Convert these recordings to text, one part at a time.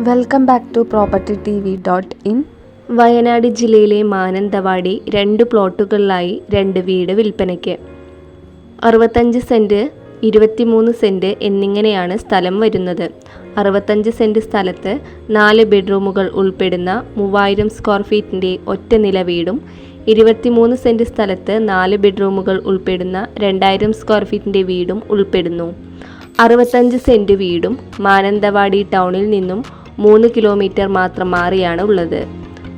Welcome back to propertytv.in. Wayanad ജില്ലയിലെ മാനന്തവാടി 2 പ്ലോട്ടുകളിലായി 2 വീട് വിൽപ്പനയ്ക്ക്. 65 സെൻറ്റ്, 23 സെൻറ്റ് എന്നിങ്ങനെയാണ് സ്ഥലം വരുന്നത്. 65 സെൻറ്റ് സ്ഥലത്ത് 4 ബെഡ്റൂമുകൾ ഉൾപ്പെടുന്ന 3000 സ്ക്വയർ ഫീറ്റിൻ്റെ ഒറ്റ നില വീടും, 23 സെൻറ്റ് സ്ഥലത്ത് 4 ബെഡ്റൂമുകൾ ഉൾപ്പെടുന്ന 2000 സ്ക്വയർ ഫീറ്റിൻ്റെ വീടും ഉൾപ്പെടുന്നു. 65 സെൻറ്റ് വീടും മാനന്തവാടി ടൗണിൽ നിന്നും 3 കിലോമീറ്റർ മാത്രം മാറിയാണ് ഉള്ളത്.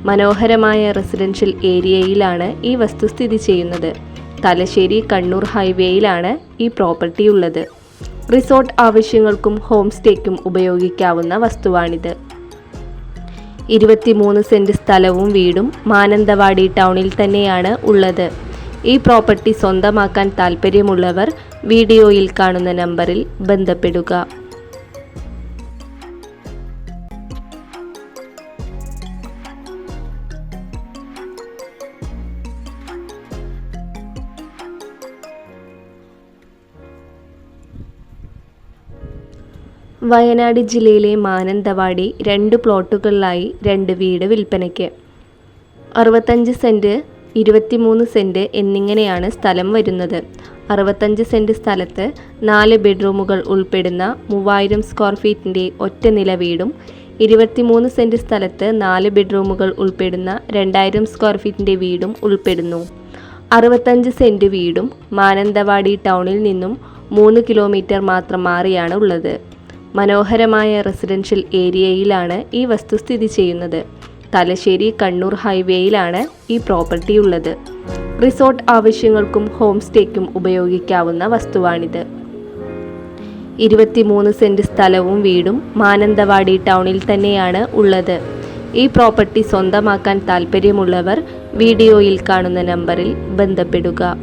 മനോഹരമായ റെസിഡൻഷ്യൽ ഏരിയയിലാണ് ഈ വസ്തു സ്ഥിതി ചെയ്യുന്നത്. തലശ്ശേരി കണ്ണൂർ ഹൈവേയിലാണ് ഈ പ്രോപ്പർട്ടി ഉള്ളത്. റിസോർട്ട് ആവശ്യങ്ങൾക്കും ഹോം സ്റ്റേക്കും ഉപയോഗിക്കാവുന്ന വസ്തുവാണിത്. 23 സെൻറ്റ് സ്ഥലവും വീടും മാനന്തവാടി ടൗണിൽ തന്നെയാണ് ഉള്ളത്. ഈ പ്രോപ്പർട്ടി സ്വന്തമാക്കാൻ താൽപ്പര്യമുള്ളവർ വീഡിയോയിൽ കാണുന്ന നമ്പറിൽ ബന്ധപ്പെടുക. വയനാട് ജില്ലയിലെ മാനന്തവാടി 2 പ്ലോട്ടുകളിലായി 2 വീട് വിൽപ്പനയ്ക്ക്. 65 സെൻറ്റ്, 23 സെൻറ്റ് എന്നിങ്ങനെയാണ് സ്ഥലം വരുന്നത്. 65 സെൻറ്റ് സ്ഥലത്ത് 4 ബെഡ്റൂമുകൾ ഉൾപ്പെടുന്ന 3000 സ്ക്വയർ ഫീറ്റിൻ്റെ ഒറ്റ നില വീടും, 23 സെൻറ്റ് സ്ഥലത്ത് 4 ബെഡ്റൂമുകൾ ഉൾപ്പെടുന്ന 2000 സ്ക്വയർ ഫീറ്റിൻ്റെ വീടും ഉൾപ്പെടുന്നു. 65 സെൻറ്റ് വീടും മാനന്തവാടി ടൗണിൽ നിന്നും 3 കിലോമീറ്റർ മാത്രം മാറിയാണ് ഉള്ളത്. മനോഹരമായ റെസിഡൻഷ്യൽ ഏരിയയിലാണ് ഈ വസ്തു സ്ഥിതി ചെയ്യുന്നത്. തലശ്ശേരി കണ്ണൂർ ഹൈവേയിലാണ് ഈ പ്രോപ്പർട്ടി ഉള്ളത്. റിസോർട്ട് ആവശ്യങ്ങൾക്കും ഹോം സ്റ്റേക്കും ഉപയോഗിക്കാവുന്ന വസ്തുവാണിത്. 23 സെൻറ്റ് സ്ഥലവും വീടും മാനന്തവാടി ടൗണിൽ തന്നെയാണ് ഉള്ളത്. ഈ പ്രോപ്പർട്ടി സ്വന്തമാക്കാൻ താൽപ്പര്യമുള്ളവർ വീഡിയോയിൽ കാണുന്ന നമ്പറിൽ ബന്ധപ്പെടുക.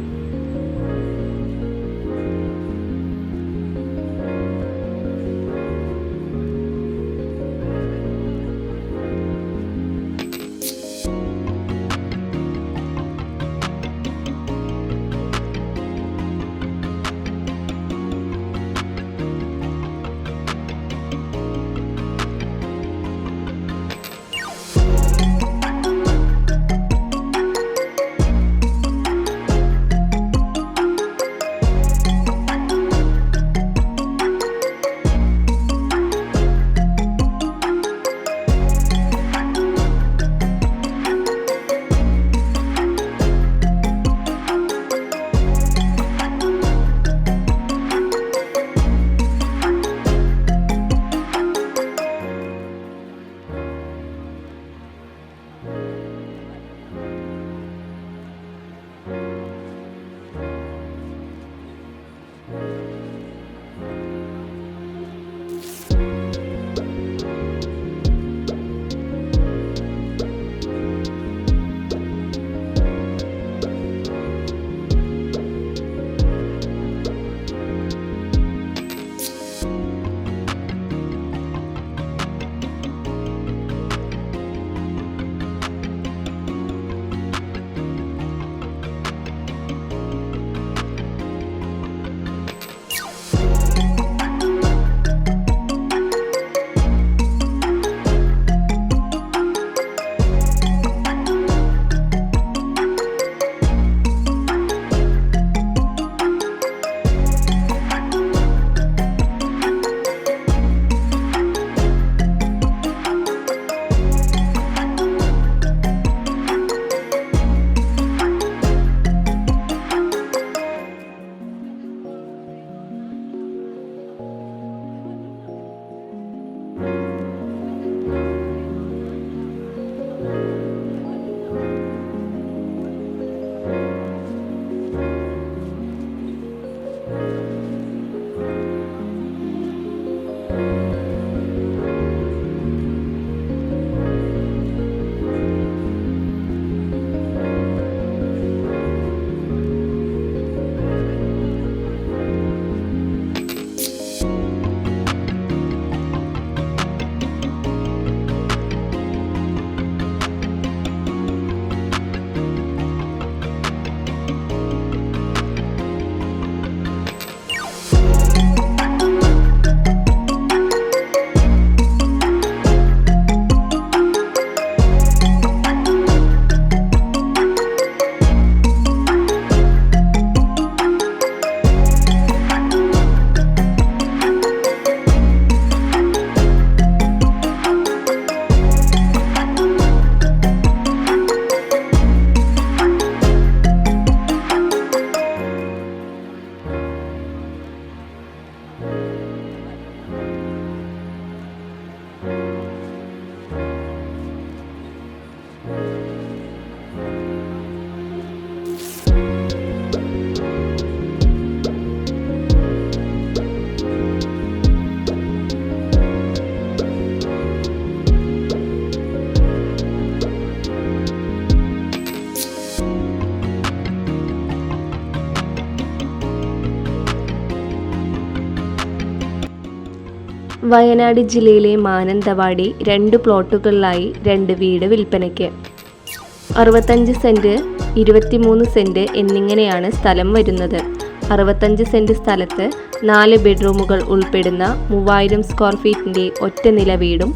വയനാട് ജില്ലയിലെ മാനന്തവാടി 2 പ്ലോട്ടുകളിലായി 2 വീട് വിൽപ്പനയ്ക്ക്. 65 സെൻറ്റ്, 23 സെൻറ്റ് എന്നിങ്ങനെയാണ് സ്ഥലം വരുന്നത്. 65 സെൻറ്റ് സ്ഥലത്ത് 4 ബെഡ്റൂമുകൾ ഉൾപ്പെടുന്ന 3000 സ്ക്വയർ ഫീറ്റിൻ്റെ ഒറ്റ നില വീടും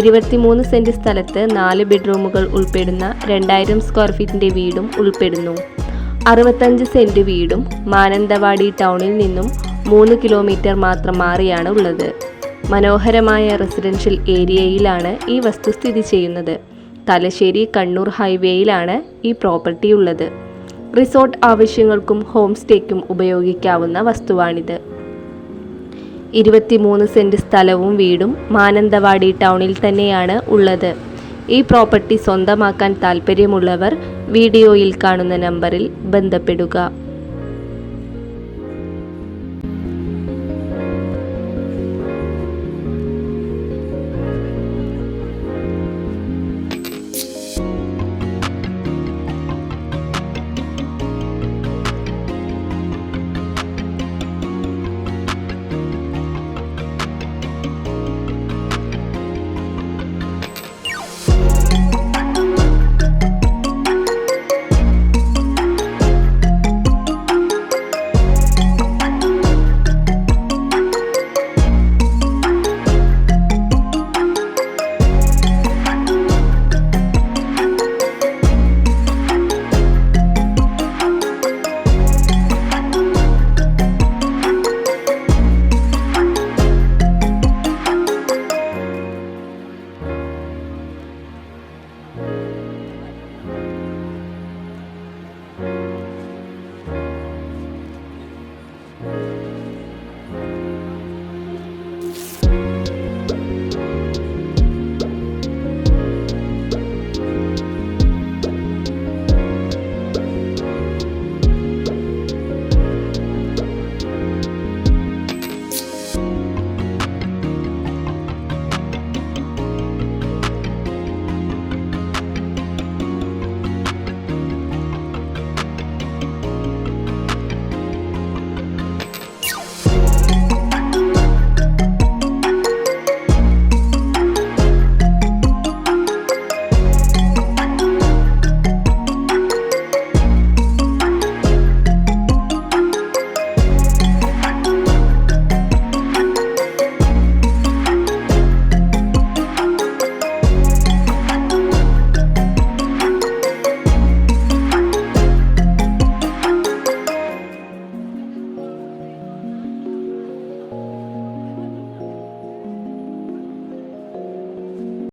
23 സെൻറ്റ് സ്ഥലത്ത് 4 ബെഡ്റൂമുകൾ ഉൾപ്പെടുന്ന 2000 സ്ക്വയർ ഫീറ്റിൻ്റെ വീടും ഉൾപ്പെടുന്നു. 65 സെൻറ്റ് വീടും മാനന്തവാടി ടൗണിൽ നിന്നും 3 കിലോമീറ്റർ മാത്രം മാറിയാണ് ഉള്ളത്. മനോഹരമായ റെസിഡൻഷ്യൽ ഏരിയയിലാണ് ഈ വസ്തു സ്ഥിതി ചെയ്യുന്നത്. തലശ്ശേരി കണ്ണൂർ ഹൈവേയിലാണ് ഈ പ്രോപ്പർട്ടി ഉള്ളത്. റിസോർട്ട് ആവശ്യങ്ങൾക്കും ഹോം സ്റ്റേക്കും ഉപയോഗിക്കാവുന്ന വസ്തുവാണിത്. 23 സെൻറ്റ് സ്ഥലവും വീടും മാനന്തവാടി ടൗണിൽ തന്നെയാണ് ഉള്ളത്. ഈ പ്രോപ്പർട്ടി സ്വന്തമാക്കാൻ താൽപ്പര്യമുള്ളവർ വീഡിയോയിൽ കാണുന്ന നമ്പറിൽ ബന്ധപ്പെടുക.